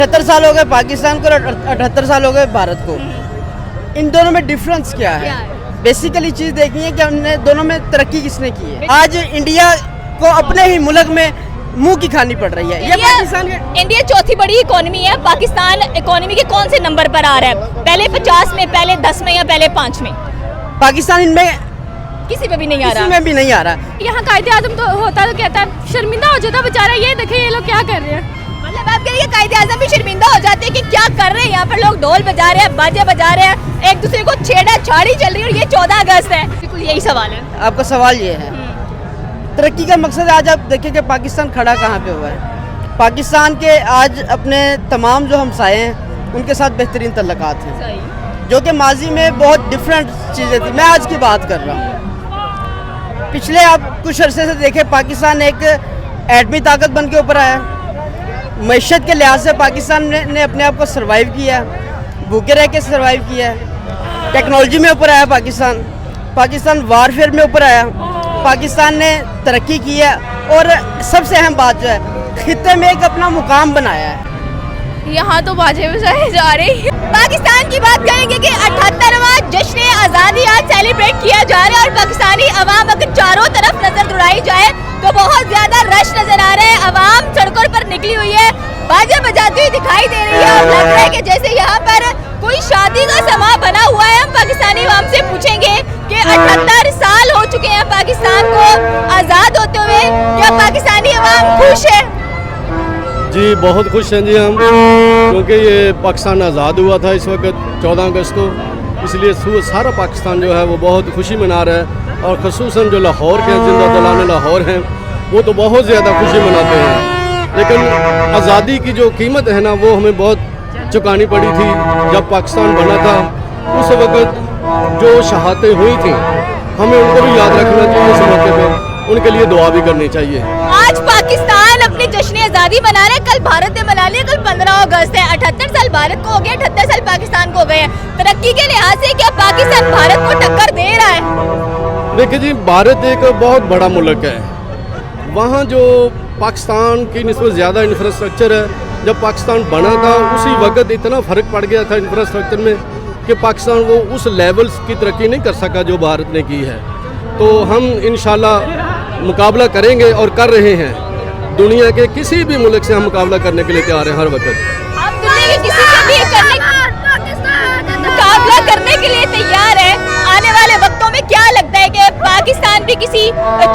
78 साल हो गए पाकिस्तान को और 78 साल हो गए भारत को। इन दोनों में डिफरेंस क्या है? बेसिकली चीज देखनी है कि हमने दोनों में तरक्की किसने की है। आज इंडिया को अपने ही मुल्क में मुंह की खानी पड़ रही है। ये पाकिस्तान के इंडिया चौथी बड़ी इकोनॉमी है, पाकिस्तान इकोनॉमी के कौन से नंबर पर आ रहा है? पहले 50 में, पहले 10 में या पहले 5 में? पाकिस्तान इनमें किसी में भी नहीं आ रहा। किसी में भी नहीं आ रहा। यहाँ कायदे आजम तो होता तो कहता है शर्मिंदा हो जाता बेचारा, ये देखे ये लोग क्या कर रहे हैं। मतलब आप कह रही है कायदे आजम भी शर्मिंदा हो जाते हैं कि क्या कर रहे हैं यहाँ पर लोग, ढोल बजा रहे हैं, बाजे बजा रहे हैं, एक दूसरे को छेड़ा-छाड़ी चल रही है और ये 14 अगस्त है। बिल्कुल यही सवाल है। आपका सवाल ये है, तरक्की का मकसद आज आप देखिए कि पाकिस्तान खड़ा कहाँ पे हुआ है। पाकिस्तान के आज अपने तमाम जो हमसाए हैं उनके साथ बेहतरीन तल्लुकात हैं, सही। जो कि माजी में बहुत डिफरेंट चीज़ें थी। मैं आज की बात कर रहा हूँ। पिछले आप कुछ अरसे से देखें, पाकिस्तान एक एटमी ताकत बन के ऊपर आया। मैशत के लिहाज से पाकिस्तान ने अपने आप को सर्वाइव किया, भूखे रह के सर्वाइव किया। टेक्नोलॉजी में ऊपर आया पाकिस्तान वारफेयर में ऊपर आया। पाकिस्तान ने तरक्की की है और सबसे अहम बात जो है, खित्ते में एक अपना मुकाम बनाया है। यहाँ तो बाजे बजाए जा रहे हैं। पाकिस्तान की बात करेंगे कि 78वां जश्न आज़ादी आज सेलिब्रेट किया जा रहा है और पाकिस्तानी अवाम अगर चारों तरफ नजर दौड़ाई जाए तो बहुत ज्यादा रश नजर आ रहा है। अवाम सड़कों पर निकली हुई है, बाजे बजाती हुई दिखाई दे रही है और लग रहा है कि जैसे यहाँ पर कोई शादी का समा बना हुआ है। हम पाकिस्तानी अवाम से पूछेंगे कि 78 साल हो चुके हैं पाकिस्तान को आज़ाद होते हुए, क्या पाकिस्तानी अवाम खुश है? जी बहुत खुश हैं जी हम, क्योंकि ये पाकिस्तान आज़ाद हुआ था इस वक्त 14 अगस्त को, इसलिए सारा पाकिस्तान जो है वो बहुत खुशी मना रहा है। और ख़ुसूसन जो लाहौर के जिंदा दिलाने लाहौर हैं वो तो बहुत ज़्यादा खुशी मनाते हैं। लेकिन आज़ादी की जो कीमत है ना वो हमें बहुत चुकानी पड़ी थी। जब पाकिस्तान बना था उस वक्त जो शहादतें हुई थी हमें उनको भी याद रखना चाहिए, इस मौके पर उनके लिए दुआ भी करनी चाहिए। आज पाकिस्तान अपनी जश्न आज़ादी मना रहा है, कल भारत ने मना लिया, कल 15 अगस्त है। 78 साल भारत को हो गए, 78 साल पाकिस्तान को हो गए हैं। तरक्की के लिहाज से क्या पाकिस्तान भारत को टक्कर दे रहा है? देखिए जी, भारत एक बहुत बड़ा मुल्क है। वहाँ जो पाकिस्तान की निस्बत ज़्यादा इंफ्रास्ट्रक्चर है। जब पाकिस्तान बना था उसी वक्त इतना फ़र्क पड़ गया था इंफ्रास्ट्रक्चर में कि पाकिस्तान वो उस लेवल की तरक्की नहीं कर सका जो भारत ने की है। तो हम इंशाल्लाह मुकाबला करेंगे और कर रहे हैं। दुनिया के किसी भी मुल्क से हम मुकाबला करने के लिए तैयार हैं हर वक्त। हम दुनिया के किसी से भी मुकाबला करने के लिए तैयार है। आने वाले वक्तों में क्या लगता है कि पाकिस्तान भी किसी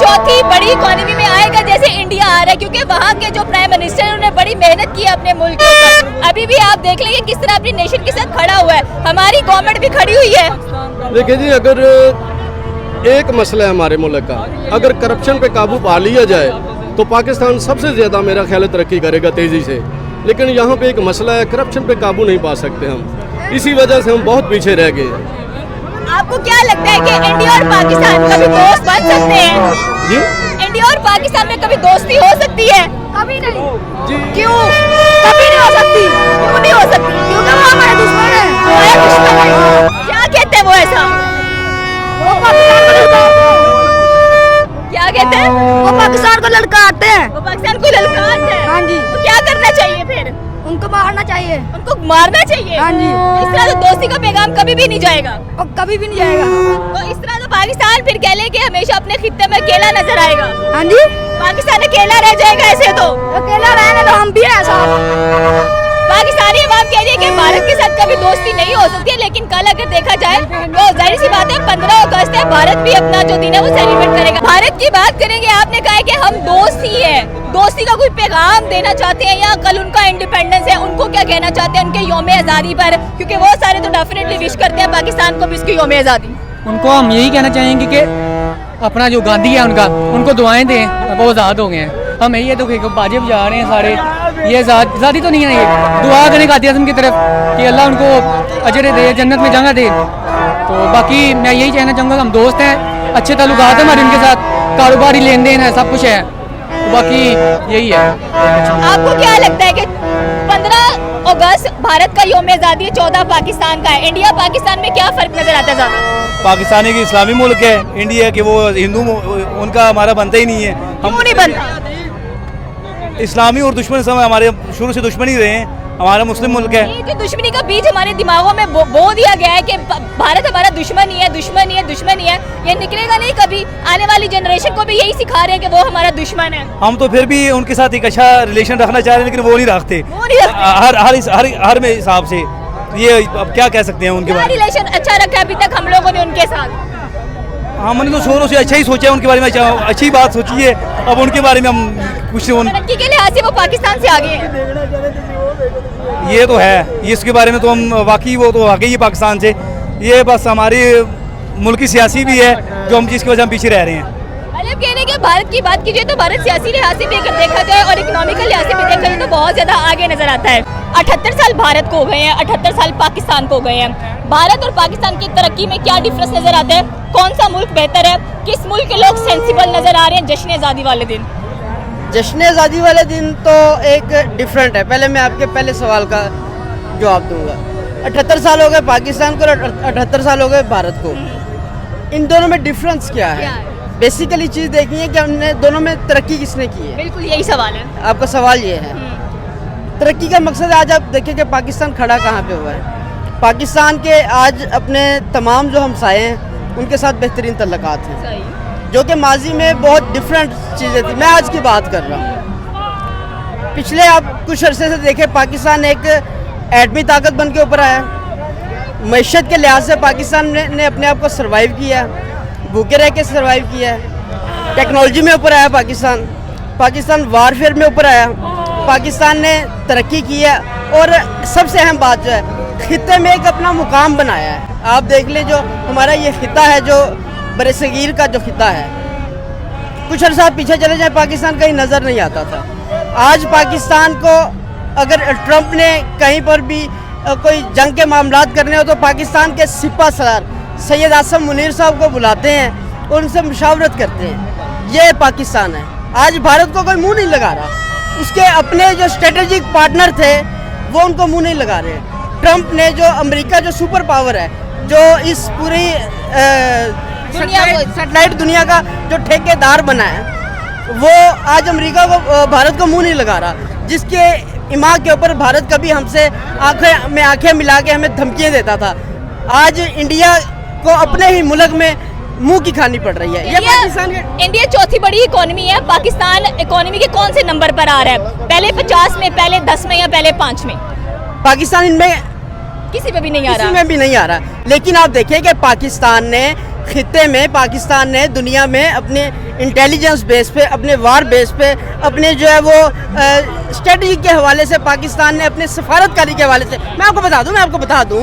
चौथी बड़ी इकोनॉमी में आएगा जैसे इंडिया आ रहा है? क्योंकि वहाँ के जो प्राइम मिनिस्टर है उन्होंने बड़ी मेहनत की है अपने मुल्क के ऊपर। अभी भी आप देख लेंगे किस तरह अपनी नेशन के साथ खड़ा हुआ है। हमारी गवर्नमेंट भी खड़ी हुई है। देखिए जी, अगर एक मसला है हमारे मुल्क का, अगर करप्शन पे काबू पा लिया जाए तो पाकिस्तान सबसे ज़्यादा मेरा ख्याल है तरक्की करेगा तेज़ी से। लेकिन यहाँ पे एक मसला है, करप्शन पे काबू नहीं पा सकते हम, इसी वजह से हम बहुत पीछे रह गए। आपको क्या लगता है कि इंडिया और पाकिस्तान कभी दोस्त बन सकते हैं? जी, इंडिया और पाकिस्तान में कभी दोस्ती हो सकती है? कभी नहीं। जी, क्यों? कभी नहीं हो सकती। क्यों नहीं हो सकती? क्योंकि वो हमारे दुश्मन है। हमारे दुश्मन है। क्या कहते हैं वो ऐसा? वो पाकिस्तान को ललकारते हैं। क्या कहते हैं? वो पाकिस्तान को ललकारते हैं। वो पाकिस्तान को ललकारते हैं। हाँ जी। तो क्या करना चाहिए फिर? उनको मारना चाहिए। उनको मारना चाहिए। हाँ जी। इस तरह तो दोस्ती का पैगाम कभी भी नहीं जाएगा। और कभी भी नहीं जाएगा। तो इस तरह तो पाकिस्तान फिर कह ले कि हमेशा अपने खित्ते में अकेला नजर आएगा। हाँ जी, पाकिस्तान अकेला रह जाएगा ऐसे तो। अकेला रहने तो हम भी हैं साहब। पाकिस्तानी अवाम कह रही है कि भारत के साथ कभी दोस्ती नहीं हो सकती है। लेकिन कल अगर देखा जाए तो जाहिर सी बात है 15 अगस्त है, भारत भी अपना जो दिन है वो सेलिब्रेट करेगा। भारत की बात करेंगे, आपने कहा है कि हम दोस्त ही है, दोस्ती का कोई पैगाम देना चाहते हैं या कल उनका इंडिपेंडेंस है उनको क्या कहना चाहते हैं उनके यौम आज़ादी पर? क्योंकि वो सारे तो डेफिनेटली विश करते हैं पाकिस्तान को भी इसकी यौम आज़ादी। उनको हम यही कहना चाहेंगे कि अपना जो गांधी है उनको दुआएं दें, वो आज़ाद हो गए हैं। हम यही है तो बाजे बजा रहे हैं सारे, ये आज़ादी तो नहीं है, ये दुआ करें कायदे आज़म की तरफ कि अल्लाह उनको अजर दे, जन्नत में जगह दे। तो बाकी मैं यही कहना चाहूँगा, हम दोस्त हैं, अच्छे ताल्लुकात हैं हमारे उनके साथ, कारोबारी लेन देन है, सब कुछ है। तो बाकी यही है। आपको क्या लगता है कि 15 अगस्त भारत का यौम आज़ादी है, 14 पाकिस्तान का है, इंडिया पाकिस्तान में क्या फ़र्क नज़र आता है ज़्यादा? पाकिस्तानी की इस्लामी मुल्क है, इंडिया के वो हिंदू, उनका हमारा बनता ही नहीं है। क्यों नहीं बनता? इस्लामी और दुश्मन सब हमारे शुरू से दुश्मन ही रहे हैं। हमारा मुस्लिम मुल्क है। ये जो दुश्मनी का बीज हमारे दिमागों में बो दिया गया है कि भारत हमारा दुश्मन ही है, दुश्मन ही है, दुश्मन ही है, ये निकलेगा नहीं कभी। आने वाली जनरेशन को भी यही सिखा रहे हैं कि वो हमारा दुश्मन है। हम तो फिर भी उनके साथ एक अच्छा रिलेशन रखना चाह रहे हैं, लेकिन वो नहीं रखते वो नहीं रखते। हर में हिसाब से। ये अब क्या कह सकते हैं उनके क्या बारे में। रिलेशन अच्छा रखा है अभी तक हम लोगों ने उनके साथ? हमने तो शोरों से अच्छा ही सोचा है उनके बारे में, अच्छी बात सोची है। अब उनके बारे में हम कुछ तरक्की के लिहाज से वो पाकिस्तान से आगे हैं। ये तो है, इसके बारे में तो हम वाकई वो तो आगे ही पाकिस्तान से। ये बस हमारी मुल्क की सियासी भी है जो हम जिसकी वजह हम पीछे रह रहे हैं। मतलब कहने के भारत की बात कीजिए तो भारत सियासी लिहाज से भी अगर देखा जाए और इकोनॉमिकल लिहाज से भी देखा जाए तो बहुत ज़्यादा आगे नजर आता है। 78 साल भारत को हो गए हैं, 78 साल पाकिस्तान को हो गए हैं। भारत और पाकिस्तान की तरक्की में क्या डिफरेंस नजर आता है? कौन सा मुल्क बेहतर है? किस मुल्क के लोग सेंसिबल नजर आ रहे हैं जश्न आज़ादी वाले दिन? जश्न आज़ादी वाले दिन तो एक डिफरेंट है। पहले मैं आपके पहले सवाल का जवाब दूंगा। 78 साल हो गए पाकिस्तान को और 78 साल हो गए भारत को। इन दोनों में डिफरेंस क्या है? बेसिकली चीज़ देखनी है कि हमने दोनों में तरक्की किसने की है। बिल्कुल यही सवाल है। आपका सवाल ये है, तरक्की का मकसद आज आप देखिए कि पाकिस्तान खड़ा कहाँ पे हुआ है। पाकिस्तान के आज अपने तमाम जो हमसाए हैं उनके साथ बेहतरीन तल्लुकात हैं, सही। जो कि माजी में बहुत डिफरेंट चीज़ें थी। मैं आज की बात कर रहा हूँ। पिछले आप कुछ अरसे से देखें पाकिस्तान एक एटमी ताकत बन के ऊपर आया। मईशत के लिहाज से पाकिस्तान ने अपने आप को सर्वाइव किया, भूखे रह के सर्वाइव किया है। टेक्नोलॉजी में ऊपर आया पाकिस्तान वारफेयर में ऊपर आया। पाकिस्तान ने तरक्की की है और सबसे अहम बात जो है खित्ते में एक अपना मुकाम बनाया है। आप देख लें जो हमारा ये खिता है, जो बरसगीर का जो खिता है, कुछ अर्सा पीछे चले जाए पाकिस्तान कहीं नज़र नहीं आता था। आज पाकिस्तान को अगर ट्रंप ने कहीं पर भी कोई जंग के मामलात करने हो तो पाकिस्तान के सिपा सलार सैयद आसम मुनीर साहब को बुलाते हैं और उनसे मुशावरत करते हैं। ये पाकिस्तान है। आज भारत को कोई मुंह नहीं लगा रहा। उसके अपने जो स्ट्रेटेजिक पार्टनर थे वो उनको मुंह नहीं लगा रहे। ट्रंप ने जो अमेरिका जो सुपर पावर है, जो इस पूरी सैटेलाइट दुनिया का जो ठेकेदार बना है, वो आज अमेरिका को भारत को मुंह नहीं लगा रहा। जिसके इमाम के ऊपर भारत कभी हमसे आंखें में आंखें मिला के हमें धमकियाँ देता था, आज इंडिया को अपने ही मुल्क में मुंह की खानी पड़ रही है। ये पाकिस्तान के इंडिया चौथी बड़ी इकोनॉमी है। पाकिस्तान इकोनॉमी के कौन से नंबर पर आ रहा है? पहले 50 में, पहले 10 में या पहले 5 में? पाकिस्तान इनमें किसी में भी नहीं आ रहा। किसी में भी नहीं आ रहा। लेकिन आप देखिए कि पाकिस्तान ने खित्ते में, पाकिस्तान ने दुनिया में अपने इंटेलिजेंस बेस पे, अपने वार बेस पे, अपने जो है वो स्ट्रेटजी के हवाले से, पाकिस्तान ने अपने सफारतकारी के हवाले से, मैं आपको बता दूं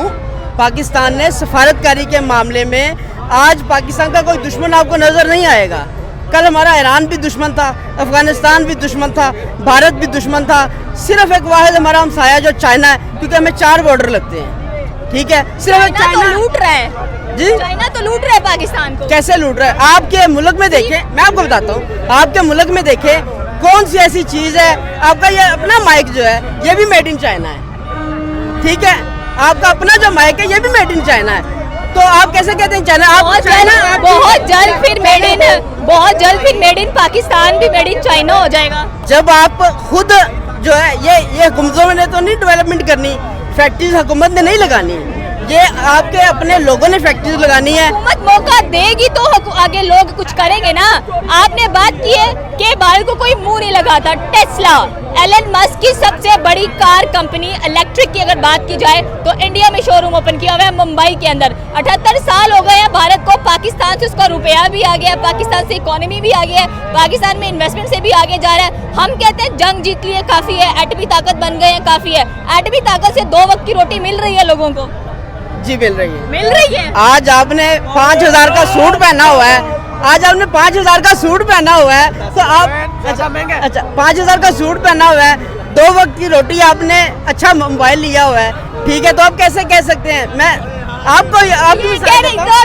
पाकिस्तान ने सफारतकारी के मामले में आज पाकिस्तान का कोई दुश्मन आपको नज़र नहीं आएगा। कल हमारा ईरान भी दुश्मन था, अफगानिस्तान भी दुश्मन था, भारत भी दुश्मन था। सिर्फ एक वाहिद हमारा हमसाया जो चाइना है, क्योंकि हमें 4 बॉर्डर लगते हैं। ठीक है, सिर्फ चाइना तो लूट रहा है जी। चाइना तो लूट रहा है पाकिस्तान को। कैसे लूट रहा है? आपके मुल्क में देखें, मैं आपको बताता हूँ, आपके मुल्क में देखें कौन सी ऐसी चीज़ है। आपका ये अपना माइक जो है ये भी मेड इन चाइना है। ठीक है, आपका अपना जो माइक है ये भी मेड इन चाइना है। तो आप कैसे कहते हैं चाइना? आप बहुत जल्द फिर मेड इन पाकिस्तान भी मेड इन चाइना हो जाएगा। जब आप खुद जो है ये हुकूमतों ने तो नहीं डेवलपमेंट करनी, फैक्ट्रीज हुकूमत ने नहीं लगानी, ये आपके अपने लोगों ने फैक्ट्रीज लगानी है। हुकूमत मौका देगी तो आगे लोग कुछ करेंगे ना। आपने बात की है कि भारत को कोई मुंह नहीं लगाता। टेस्ला, एलन मस्क की सबसे बड़ी कार कंपनी, इलेक्ट्रिक की अगर बात की जाए तो इंडिया में शोरूम ओपन किया हुआ है मुंबई के अंदर। 78 साल हो गए हैं भारत को। पाकिस्तान से उसका रुपया भी आ गया, पाकिस्तान से इकोनॉमी भी आ गया है, पाकिस्तान में इन्वेस्टमेंट से भी आगे जा रहा है। हम कहते हैं जंग जीत लिए काफी है, एटमी ताकत बन गए हैं काफी है। एटमी ताकत से 2 वक्त की रोटी मिल रही है लोगों को? जी मिल रही है। आज आपने 5000 का सूट पहना हुआ है, आज आपने 5000 का सूट पहना हुआ है तो आप अच्छा 5000 का सूट पहना हुआ है, 2 वक्त की रोटी, आपने अच्छा मोबाइल लिया हुआ है। ठीक है, तो आप कैसे कह सकते हैं? मैं आपको तो आप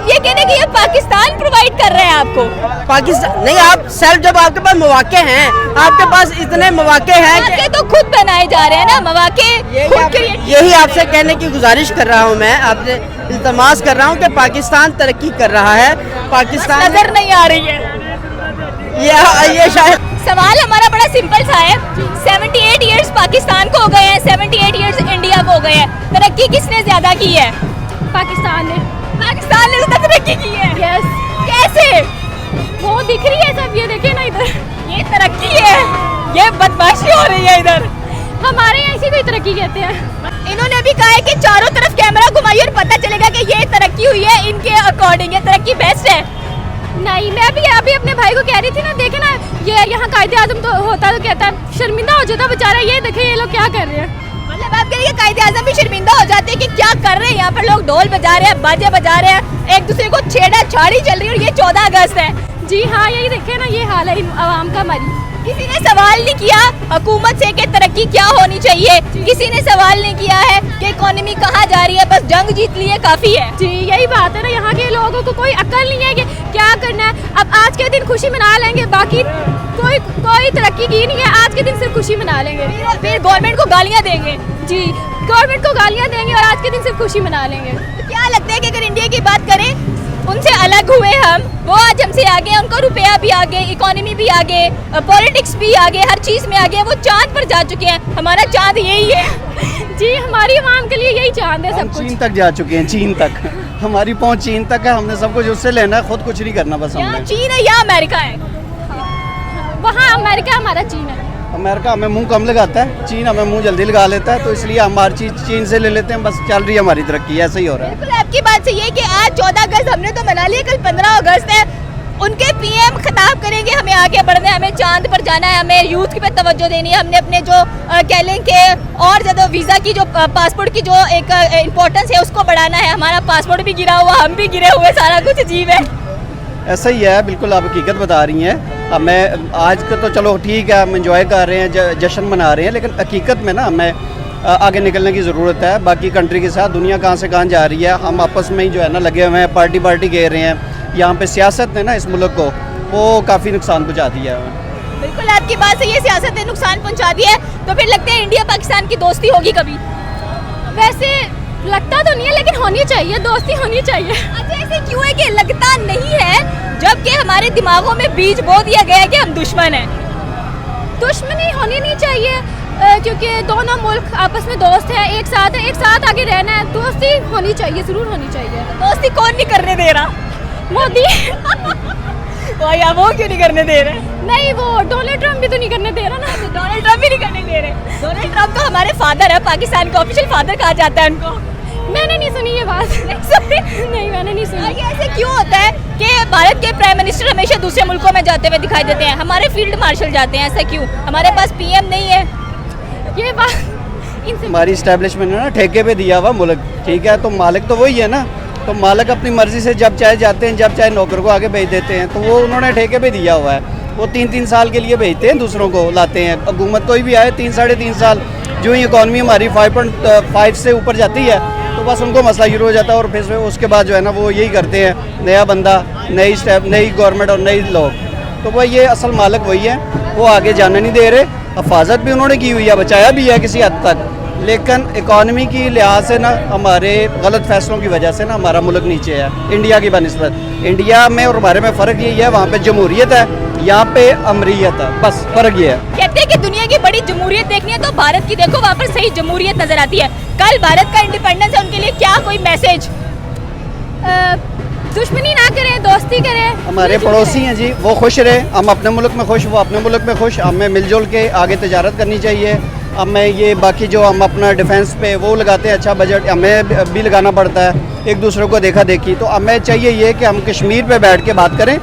ये कहने कि ये पाकिस्तान प्रोवाइड कर रहे हैं आपको? पाकिस्तान नहीं, आप सेल्फ, जब आपके पास मौके हैं, आपके पास इतने मौके हैं मौके तो खुद बनाए जा रहे हैं ना, मौके यही आपसे कहने की गुजारिश कर रहा हूँ, मैं आपसे इल्तमास कर रहा हूँ कि पाकिस्तान तरक्की कर रहा है। पाकिस्तान नजर नहीं आ रही है ये शायद सवाल हमारा बड़ा सिंपल सा है। 78 इयर्स पाकिस्तान को हो गए हैं, 78 इयर्स इंडिया को हो गए हैं। तरक्की किसने ज्यादा की है? पाकिस्तान ने। पाकिस्तान ने ज्यादा तरक्की की है। यस। कैसे? वो दिख रही है सब, ये देखे ना इधर, ये तरक्की है, ये बदमाशी हो रही है इधर। हमारे यहाँ इसी को ही तरक्की कहते हैं। इन्होंने भी कहा है कि चारों तरफ कैमरा घुमाइए और पता चलेगा कि ये तरक्की हुई है, इनके अकॉर्डिंग ये तरक्की बेस्ट है। नहीं, मैं अभी अपने भाई को कह रही थी ना, देखे ना ये यहाँ कायदे आजम तो होता तो कहता शर्मिंदा हो जाता बेचारा, ये देखे ये लोग क्या कर रहे हैं। मतलब आप कह रही है कायदे आजम भी शर्मिंदा हो जाते हैं कि क्या कर रहे हैं यहाँ पर लोग, ढोल बजा रहे हैं, बाजे बजा रहे हैं, एक दूसरे को छेड़ा छाड़ी चल रही है और ये 14 अगस्त है। जी हाँ, यही देखे ना, ये हाल है आवाम का हमारी। किसी ने सवाल नहीं किया हुकूमत से कि तरक्की क्या होनी चाहिए, किसी ने सवाल नहीं किया है कि इकोनॉमी कहाँ जा रही है, बस जंग जीत ली है काफी है। जी यही बात है ना, यहाँ के लोगों को कोई अक्ल नहीं है कि क्या करना है। अब आज के दिन खुशी मना लेंगे, बाकी कोई तरक्की की नहीं है, आज के दिन सिर्फ खुशी मना लेंगे, फिर गवर्नमेंट को गालियाँ देंगे। जी गवर्नमेंट को गालियाँ देंगे और आज के दिन सिर्फ खुशी मना लेंगे। तो क्या लगता है कि अगर इंडिया की बात करें, उनसे अलग हुए हम, वो आज हमसे आगे, उनको रुपया भी आगे, इकोनॉमी भी आगे, पॉलिटिक्स भी आगे, हर चीज़ में आगे, वो चांद पर जा चुके हैं। हमारा चांद यही है। जी हमारी आवाम के लिए यही चांद है सब कुछ। चीन तक जा चुके हैं, चीन तक हमारी पहुंच चीन तक है, हमने सब कुछ उससे लेना है, खुद कुछ नहीं करना बस यहाँ हमने। चीन है या अमेरिका है? वहाँ अमेरिका हमारा चीन है। अमेरिका हमें मुंह कम लगाता है, चीन हमें मुंह जल्दी लगा लेता है, तो इसलिए हम हर चीज़ चीन से ले लेते हैं, बस चल रही है हमारी तरक्की, ऐसे ही हो रहा है। बिल्कुल आपकी बात सही है कि आज 14 अगस्त हमने तो मना लिया, कल 15 अगस्त है। उनके पीएम खिताब करेंगे हमें आगे बढ़ना है, हमें चांद पर जाना है, हमें यूथ पे तवज्जो देनी है, हमने अपने जो कह लें कि और ज़्यादा वीज़ा की जो पासपोर्ट की जो एक इम्पोर्टेंस है उसको बढ़ाना है। हमारा पासपोर्ट भी गिरा हुआ, हम भी गिरे हुए, सारा कुछ अजीब है। ऐसा ही है, बिल्कुल आप हकीकत बता रही हैं। हमें आज का तो चलो ठीक है, हम इंजॉय कर रहे हैं, जश्न मना रहे हैं, लेकिन हकीकत में ना हमें आगे निकलने की ज़रूरत है। बाकी कंट्री के साथ दुनिया कहाँ से कहाँ जा रही है, हम आपस में ही जो है ना लगे हुए हैं, पार्टी कह रहे हैं। यहाँ पे सियासत ने ना इस मुल्क को वो काफ़ी नुकसान पहुँचा दिया है। बिल्कुल आपकी बात सही है, सियासत ने नुकसान पहुँचा दिया है। तो फिर लगता है इंडिया पाकिस्तान की दोस्ती होगी कभी? वैसे लगता तो नहीं है, लेकिन होनी चाहिए, दोस्ती होनी चाहिए। अच्छा ऐसे क्यों है कि लगता नहीं है, जबकि हमारे दिमागों में बीज बो दिया गया है कि हम दुश्मन हैं? दुश्मनी होनी नहीं चाहिए, क्योंकि दोनों मुल्क आपस में दोस्त हैं, एक साथ आगे रहना है, दोस्ती होनी चाहिए, जरूर होनी चाहिए। दोस्ती कौन नहीं करने दे रहा? मोदी या वो क्यों नहीं करने दे रहे? नहीं, वो डोनाल्ड ट्रम्प भी तो नहीं करने दे रहा ना। डोनाल्ड ट्रम्प भी नहीं करने दे रहे। डोनाल्ड ट्रम्प तो हमारे फादर है, पाकिस्तान का ऑफिशियल फादर कहा जाता है उनको। मैंने नहीं सुनी ये बात। नहीं मैंने नहीं सुनी। ये ऐसे क्यों होता है कि भारत के प्राइम मिनिस्टर हमेशा दूसरे मुल्कों में जाते हुए दिखाई देते हैं, हमारे फील्ड मार्शल जाते हैं, ऐसा क्यों? हमारे पास पीएम नहीं है। ये बात इनसे हमारी इस्टेब्लिशमेंट है ना ठेके पे दिया हुआ मुल्क, ठीक है, तो मालिक तो वही है ना, तो मालिक अपनी मर्जी से जब चाहे जाते हैं, जब चाहे नौकर को आगे भेज देते हैं, तो वो उन्होंने ठेके पे दिया हुआ है। वो 3-3 साल के लिए भेजते हैं, दूसरों को लाते हैं। हुकूमत कोई भी आए 3-3.5 साल, जो ही इकॉनमी हमारी 5.5 से ऊपर जाती है तो बस उनको मसला शुरू हो जाता है, और फिर उसके बाद जो है ना वो यही करते हैं, नया बंदा, नई स्टेप, नई गवर्नमेंट और नई लोग, तो वह ये असल मालिक वही है, वो आगे जाने नहीं दे रहे। हिफाजत भी उन्होंने की हुई है, बचाया भी है किसी हद तक, लेकिन इकॉनमी की लिहाज से ना हमारे गलत फैसलों की वजह से ना हमारा मुल्क नीचे है इंडिया की बनिस्बत। इंडिया में और हमारे में फ़र्क यही है, वहाँ पे जमहूरियत है, यहाँ पे अमरीयत है, बस फ़र्क ये है। कहते हैं कि दुनिया की बड़ी जमहूरियत देखनी है तो भारत की देखो, वहाँ पर सही जमहूरियत नजर आती है। कल भारत का इंडिपेंडेंस है, उनके लिए क्या कोई मैसेज? दुश्मनी ना करें, दोस्ती करें। हमारे पड़ोसी हैं जी, वो खुश रहे, हम अपने मुल्क में खुश, वो अपने मुल्क में खुश, हमें मिलजुल के आगे तजारत करनी चाहिए। हमें ये बाकी जो हम अपना डिफेंस पे वो लगाते हैं, अच्छा बजट हमें भी लगाना पड़ता है, एक दूसरे को देखा देखी, तो हमें चाहिए ये कि हम कश्मीर पे बैठ के बात करें,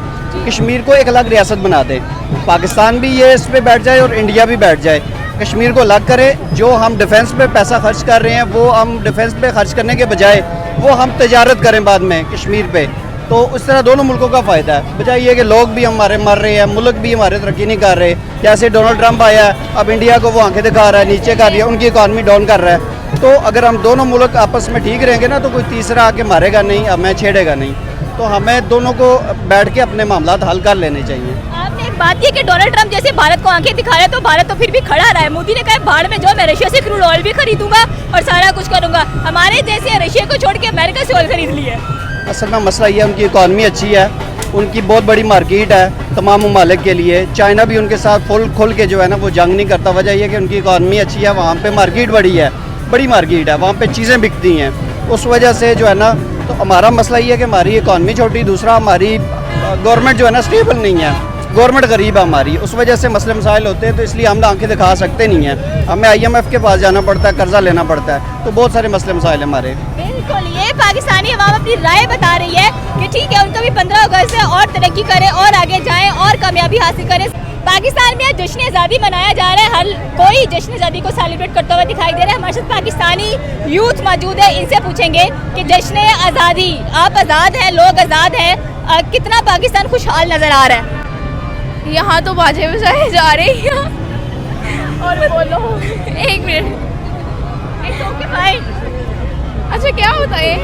कश्मीर को एक अलग रियासत बना दें, पाकिस्तान भी ये इस पे बैठ जाए और इंडिया भी बैठ जाए, कश्मीर को अलग करें। जो हम डिफेंस पे पैसा खर्च कर रहे हैं वो हम डिफेंस पे खर्च करने के बजाय वो हम तजारत करें बाद में कश्मीर पे, तो उस तरह दोनों मुल्कों का फ़ायदा है, बजाय ये कि लोग भी हमारे मर रहे हैं, मुल्क भी हमारे तरक्की नहीं कर रहे। जैसे डोनाल्ड ट्रम्प आया, अब इंडिया को वो आंखें दिखा रहा है, नीचे कर रही है, उनकी इकॉनमी डाउन कर रहा है। तो अगर हम दोनों मुल्क आपस में ठीक रहेंगे ना, तो कोई तीसरा आके मारेगा नहीं, हमें छेड़ेगा नहीं, तो हमें दोनों को बैठ के अपने मामलात हल कर लेने चाहिए। आपने एक बात की कि डोनाल्ड ट्रम्प जैसे भारत को आंखें दिखा रहा है, तो भारत तो फिर भी खड़ा रहा है। मोदी ने कहा भाड़ में जाओ, मैं रशिया से क्रूड ऑयल भी खरीदूंगा और सारा कुछ करूंगा। हमारे जैसे रशिया को छोड़ के अमेरिका से ऑयल खरीद लिया। असल में मसला ये है, उनकी इकॉनमी अच्छी है, उनकी बहुत बड़ी मार्केट है तमाम ममालिक के लिए। चाइना भी उनके साथ खुल के जो है ना वो जंग नहीं करता। वजह यह कि उनकी इकॉनमी अच्छी है, वहाँ पे मार्केट बड़ी है, बड़ी मार्केट है, वहाँ पे चीज़ें बिकती हैं। उस वजह से जो है ना तो हमारा मसला ये है कि हमारी इकॉनमी छोटी, दूसरा हमारी गवर्नमेंट जो है ना स्टेबल नहीं है, गवर्नमेंट गरीब है हमारी, उस वजह से मसले मसाइल होते हैं। तो इसलिए हम आंखें दिखा सकते नहीं हैं, हमें IMF के पास जाना पड़ता है, कर्जा लेना पड़ता है, तो बहुत सारे मसले मसाइल हैं हमारे। बिल्कुल, ये पाकिस्तानी अवाम अपनी राय बता रही है कि ठीक है उनका भी 15 अगस्त है और तरक्की करें और आगे जाएं और कामयाबी हासिल करें। पाकिस्तान में जश्न आज़ादी मनाया जा रहा है, हर कोई जश्न आज़ादी को सेलिब्रेट करता हुआ दिखाई दे रहा है। हमारे साथ पाकिस्तानी यूथ मौजूद है, इनसे पूछेंगे कि जश्न आज़ादी, आप आज़ाद हैं, लोग आज़ाद हैं, कितना पाकिस्तान खुशहाल नज़र आ रहा है? यहाँ तो बाजे बजाए जा रहे हैं और बोलो एक मिनट। अच्छा क्या होता है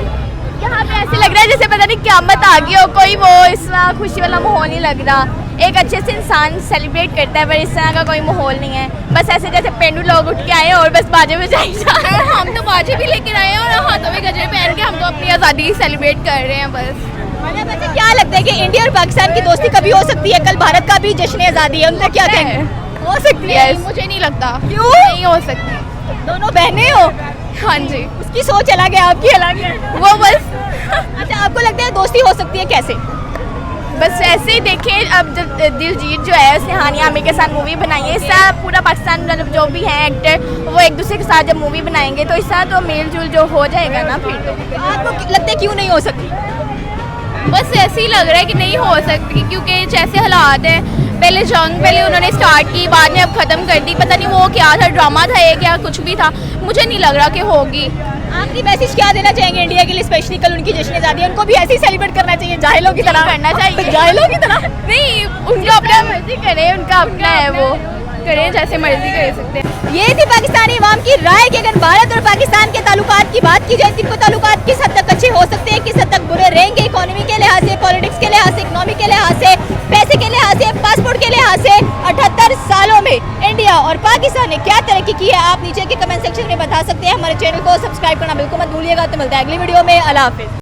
यहाँ पे? ऐसे लग रहा है जैसे पता नहीं क़यामत आ गई हो, कोई वो इस तरह खुशी वाला माहौल नहीं लग रहा। एक अच्छे से इंसान सेलिब्रेट करता है पर इस तरह का कोई माहौल नहीं है, बस ऐसे जैसे पेंडू लोग उठ के आए और बस बाजे बजाई जा रहे हैं। हम तो बाजे भी लेकर आए हैं और हाथों में गजरे पहन के हम तो अपनी आज़ादी सेलिब्रेट कर रहे हैं बस। मतलब वैसे क्या लगता है कि इंडिया और पाकिस्तान की दोस्ती कभी हो सकती है? कल भारत का भी जश्न आज़ादी है, उनका क्या कहेंगे? हो सकती है? मुझे नहीं लगता, क्यों नहीं हो सकती। दोनों बहनें हो? हाँ जी, उसकी सोच अलग है, आपकी अलग है, वो बस अच्छा आपको लगता है दोस्ती हो सकती है कैसे? बस ऐसे ही देखें, अब जब दिलजीत जो है उसने हानिया आमिर के साथ मूवी बनाई है, इससे पूरा पाकिस्तान मतलब जो भी है एक्टर वो एक दूसरे के साथ जब मूवी बनाएंगे तो इससे तो मेल जुल जो हो जाएगा ना। फिर तो आपको लगता है क्यों नहीं हो सकती? बस ऐसे ही लग रहा है कि नहीं हो सकती, क्योंकि जैसे हालात हैं, पहले जंग पहले उन्होंने स्टार्ट की, बाद में अब ख़त्म कर दी, पता नहीं वो क्या था, ड्रामा था या क्या कुछ भी था, मुझे नहीं लग रहा कि होगी। आखिरी मैसेज क्या देना चाहेंगे इंडिया के लिए? स्पेशली कल उनकी जश्न आज़ादी है, उनको भी ऐसे ही सेलिब्रेट करना चाहिए, जाहिलों की तरह करना चाहिए, जाहिलों की तरह नहीं, उनका अपना मर्जी करें, उनका अपना है, वो करें जैसे मर्जी कर सकते हैं। ये थी पाकिस्तानी अवाम की राय कि अगर भारत और पाकिस्तान के ताल्लुकात की बात की जाए तो ताल्लुकात किस हद तक अच्छे हो सकते हैं, किस हद तक बुरे रहेंगे, इकोनॉमी के लिहाज से, पॉलिटिक्स के लिहाज से, इकोनॉमी के लिहाज से, पैसे के लिहाज से, पासपोर्ट के लिहाज से। 78 सालों में इंडिया और पाकिस्तान ने क्या तरक्की की है, आप नीचे के कमेंट सेक्शन में बता सकते हैं। हमारे चैनल को सब्सक्राइब करना बिल्कुल मत भूलिएगा। तो मिलता है अगली वीडियो में। अल्लाह हाफिज़।